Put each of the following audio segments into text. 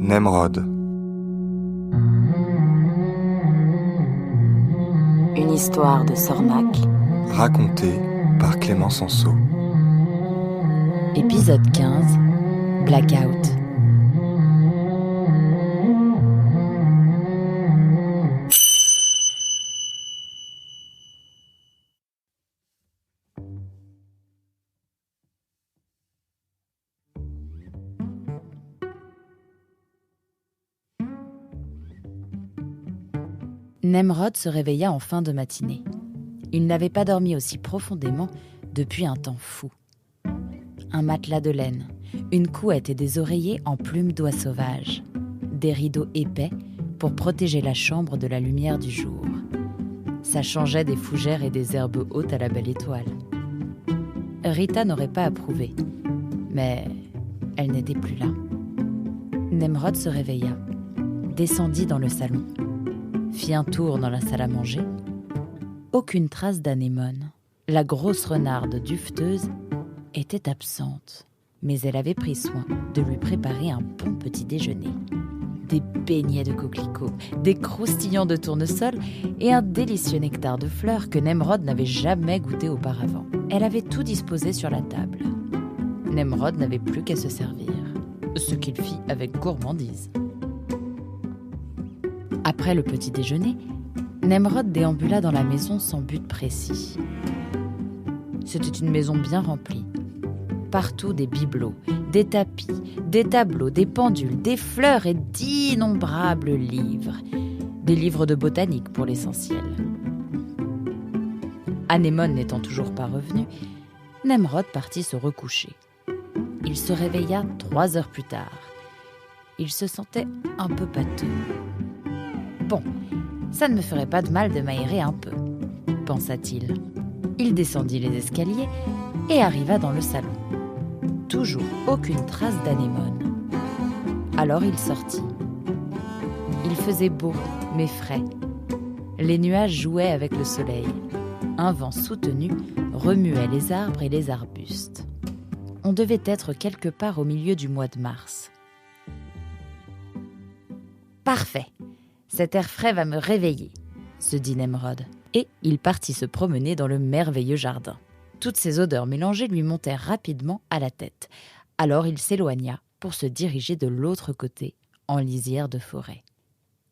Nemrod. Une histoire de Sornac. Racontée par Clément Sanso. Épisode 15. Blackout. Nemrod se réveilla en fin de matinée. Il n'avait pas dormi aussi profondément depuis un temps fou. Un matelas de laine, une couette et des oreillers en plumes d'oie sauvage, des rideaux épais pour protéger la chambre de la lumière du jour. Ça changeait des fougères et des herbes hautes à la belle étoile. Rita n'aurait pas approuvé, mais elle n'était plus là. Nemrod se réveilla, descendit dans le salon, fit un tour dans la salle à manger. Aucune trace d'Anémone. La grosse renarde dufteuse était absente, mais elle avait pris soin de lui préparer un bon petit déjeuner. Des beignets de coquelicots, des croustillants de tournesol et un délicieux nectar de fleurs que Nemrod n'avait jamais goûté auparavant. Elle avait tout disposé sur la table. Nemrod n'avait plus qu'à se servir, ce qu'il fit avec gourmandise. Après le petit déjeuner, Nemrod déambula dans la maison sans but précis. C'était une maison bien remplie. Partout des bibelots, des tapis, des tableaux, des pendules, des fleurs et d'innombrables livres. Des livres de botanique pour l'essentiel. Anémone n'étant toujours pas revenue, Nemrod partit se recoucher. Il se réveilla 3 heures plus tard. Il se sentait un peu pâteux. Bon, ça ne me ferait pas de mal de m'aérer un peu, pensa-t-il. Il descendit les escaliers et arriva dans le salon. Toujours aucune trace d'Anémone. Alors il sortit. Il faisait beau, mais frais. Les nuages jouaient avec le soleil. Un vent soutenu remuait les arbres et les arbustes. On devait être quelque part au milieu du mois de mars. Parfait! Cet air frais va me réveiller, se dit Nemrod. Et il partit se promener dans le merveilleux jardin. Toutes ces odeurs mélangées lui montèrent rapidement à la tête. Alors il s'éloigna pour se diriger de l'autre côté, en lisière de forêt.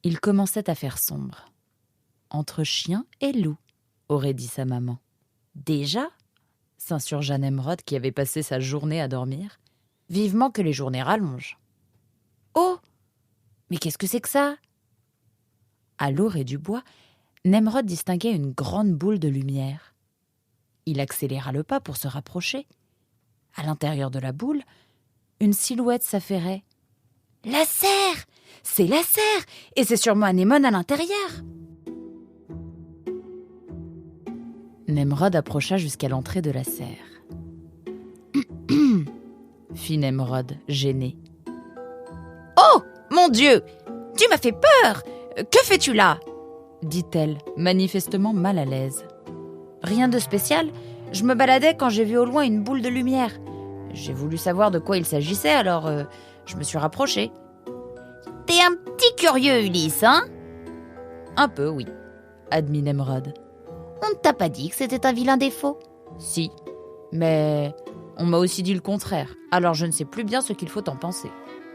Il commençait à faire sombre. Entre chien et loup, aurait dit sa maman. Déjà ? S'insurgea Nemrod qui avait passé sa journée à dormir. Vivement que les journées rallongent. Oh ! Mais qu'est-ce que c'est que ça ? À l'orée du bois, Nemrod distinguait une grande boule de lumière. Il accéléra le pas pour se rapprocher. À l'intérieur de la boule, une silhouette s'affairait. « La serre ! C'est la serre ! Et c'est sûrement Anémone à l'intérieur !» Nemrod approcha jusqu'à l'entrée de la serre. fit Nemrod, gêné. « Oh, mon Dieu ! Tu m'as fait peur ! Que fais-tu là ?» dit-elle, manifestement mal à l'aise. « Rien de spécial. Je me baladais quand j'ai vu au loin une boule de lumière. J'ai voulu savoir de quoi il s'agissait, alors je me suis rapprochée. »« T'es un petit curieux, Ulysse, hein ?»« Un peu, oui, » admit Nemrod. « On ne t'a pas dit que c'était un vilain défaut ?»« Si, mais on m'a aussi dit le contraire, alors je ne sais plus bien ce qu'il faut en penser. »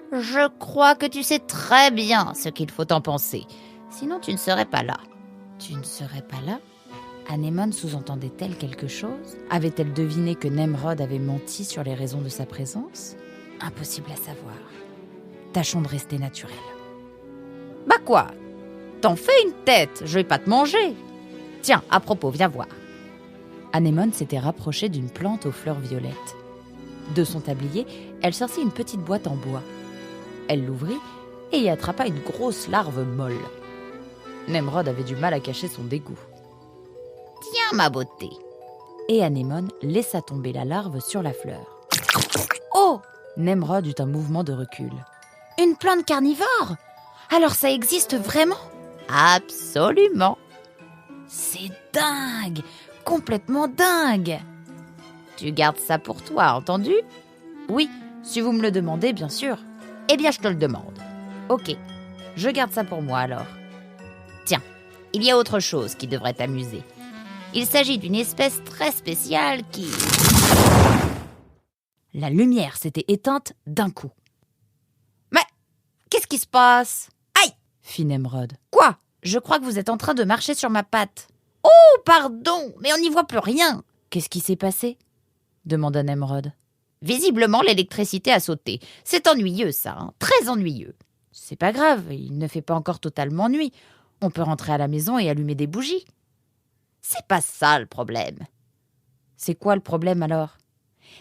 « Je crois que tu sais très bien ce qu'il faut en penser. Sinon, tu ne serais pas là. » Tu ne serais pas là ? Anémone sous-entendait-elle quelque chose ? Avait-elle deviné que Nemrod avait menti sur les raisons de sa présence ? Impossible à savoir. Tâchons de rester naturels. « Bah quoi ? T'en fais une tête, je vais pas te manger. Tiens, à propos, viens voir. » Anémone s'était rapprochée d'une plante aux fleurs violettes. De son tablier, elle sortit une petite boîte en bois. Elle l'ouvrit et y attrapa une grosse larve molle. Nemrod avait du mal à cacher son dégoût. « Tiens, ma beauté !» Et Anémone laissa tomber la larve sur la fleur. « Oh !» Nemrod eut un mouvement de recul. « Une plante carnivore ? Alors ça existe vraiment ?»« Absolument !»« C'est dingue ! Complètement dingue !»« Tu gardes ça pour toi, entendu ?»« Oui, si vous me le demandez, bien sûr. » « Eh bien, je te le demande. Ok, je garde ça pour moi alors. Tiens, il y a autre chose qui devrait t'amuser. Il s'agit d'une espèce très spéciale qui... La lumière s'était éteinte d'un coup. Mais qu'est-ce qui se passe? Aïe! Fit Nemrod. Quoi? Je crois que vous êtes en train de marcher sur ma patte. Oh, pardon, mais on n'y voit plus rien. Qu'est-ce qui s'est passé? Demanda Nemrod. Visiblement, l'électricité a sauté. C'est ennuyeux, ça, hein, très ennuyeux. C'est pas grave, il ne fait pas encore totalement nuit. On peut rentrer à la maison et allumer des bougies. C'est pas ça le problème. C'est quoi le problème alors?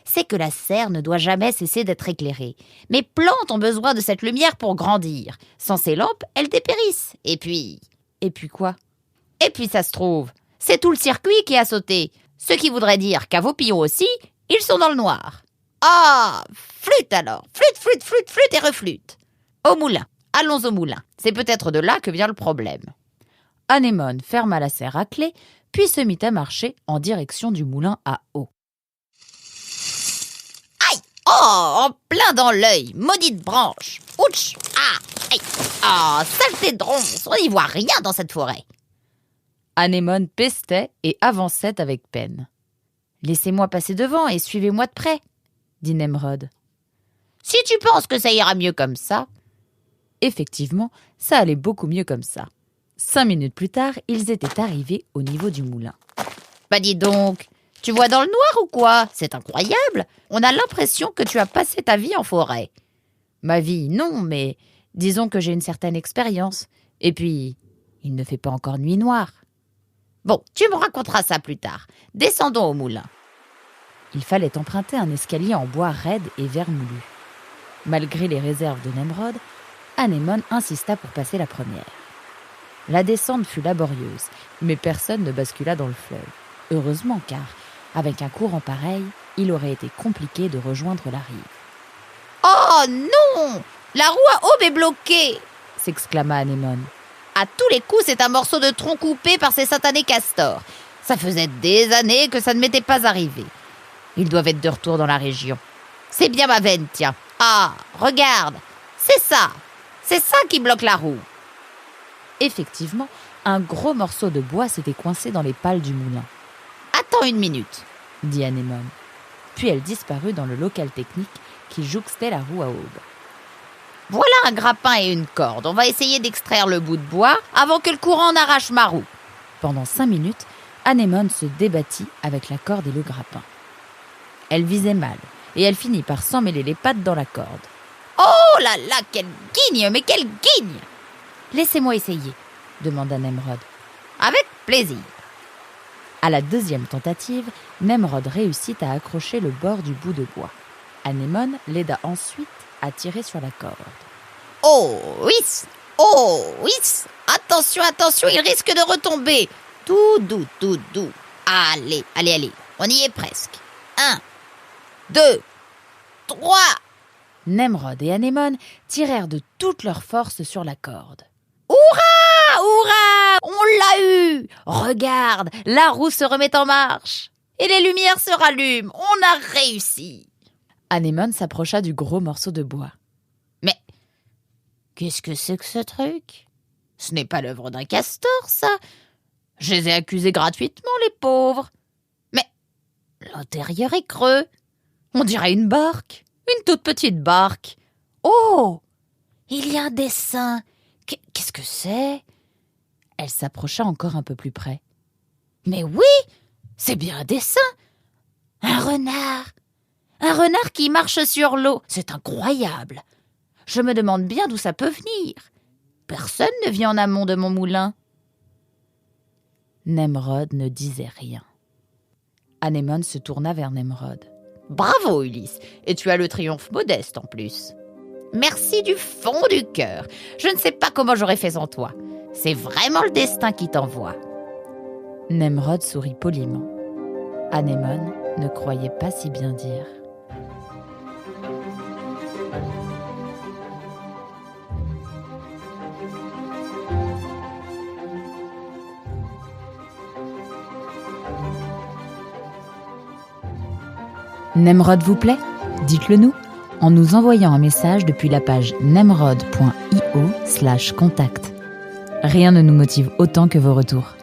C'est que la serre ne doit jamais cesser d'être éclairée. Mes plantes ont besoin de cette lumière pour grandir. Sans ces lampes, elles dépérissent. Et puis quoi? Et puis ça se trouve, c'est tout le circuit qui a sauté. Ce qui voudrait dire qu'à vos pions aussi, ils sont dans le noir. Ah, flûte alors, flûte et reflûte. Au moulin, allons au moulin. C'est peut-être de là que vient le problème. Anémone ferma la serre à clé, puis se mit à marcher en direction du moulin à eau. Aïe! Oh, en plein dans l'œil, maudite branche. Ouch! Ah! Aïe! Ah, saleté de ronce, on n'y voit rien dans cette forêt. Anémone pestait et avançait avec peine. « Laissez-moi passer devant et suivez-moi de près, » dit Nemrod. « Si tu penses que ça ira mieux comme ça... » Effectivement, ça allait beaucoup mieux comme ça. 5 minutes plus tard, ils étaient arrivés au niveau du moulin. « Bah dis donc, tu vois dans le noir ou quoi? C'est incroyable. On a l'impression que tu as passé ta vie en forêt. »« Ma vie, non, mais disons que j'ai une certaine expérience. Et puis, il ne fait pas encore nuit noire. » Bon, tu me raconteras ça plus tard. Descendons au moulin. Il fallait emprunter un escalier en bois raide et vermoulu. Malgré les réserves de Nemrod, Anémone insista pour passer la première. La descente fut laborieuse, mais personne ne bascula dans le fleuve. Heureusement car, avec un courant pareil, il aurait été compliqué de rejoindre la rive. « Oh non! La roue à aube est bloquée !» s'exclama Anémone. À tous les coups, c'est un morceau de tronc coupé par ces satanés castors. Ça faisait des années que ça ne m'était pas arrivé. Ils doivent être de retour dans la région. C'est bien ma veine, tiens. Ah, regarde, c'est ça qui bloque la roue. Effectivement, un gros morceau de bois s'était coincé dans les pales du moulin. Attends 1 minute, dit Anémone. Puis elle disparut dans le local technique qui jouxtait la roue à aube. Voilà un grappin et une corde. On va essayer d'extraire le bout de bois avant que le courant n'arrache ma roue. Pendant 5 minutes, Anémone se débattit avec la corde et le grappin. Elle visait mal et elle finit par s'emmêler les pattes dans la corde. Oh là là, quelle guigne, mais quelle guigne! Laissez-moi essayer, demanda Nemrod. Avec plaisir. À la 2e tentative, Nemrod réussit à accrocher le bord du bout de bois. Anémone l'aida ensuite à tirer sur la corde. Oh oui! Attention, il risque de retomber. Tout doux. Allez, on y est presque. 1, 2, 3. Nemrod et Anémone tirèrent de toute leur force sur la corde. Hurrah! On l'a eu! Regarde, la roue se remet en marche. Et les lumières se rallument. On a réussi. Anémone s'approcha du gros morceau de bois. Mais qu'est-ce que c'est que ce truc? Ce n'est pas l'œuvre d'un castor, ça. Je les ai accusés gratuitement, les pauvres. Mais l'intérieur est creux. On dirait une barque. Une toute petite barque. Oh! Il y a un dessin. Qu'est-ce que c'est? Elle s'approcha encore un peu plus près. Mais oui! C'est bien un dessin. Un renard. Un renard qui marche sur l'eau. C'est incroyable. Je me demande bien d'où ça peut venir. Personne ne vit en amont de mon moulin. Nemrod ne disait rien. Anémone se tourna vers Nemrod. Bravo, Ulysse, et tu as le triomphe modeste en plus. Merci du fond du cœur. Je ne sais pas comment j'aurais fait sans toi. C'est vraiment le destin qui t'envoie. Nemrod sourit poliment. Anémone ne croyait pas si bien dire. Nemrod vous plaît? Dites-le nous. en nous envoyant un message depuis la page nemrod.io/contact. Rien ne nous motive autant que vos retours.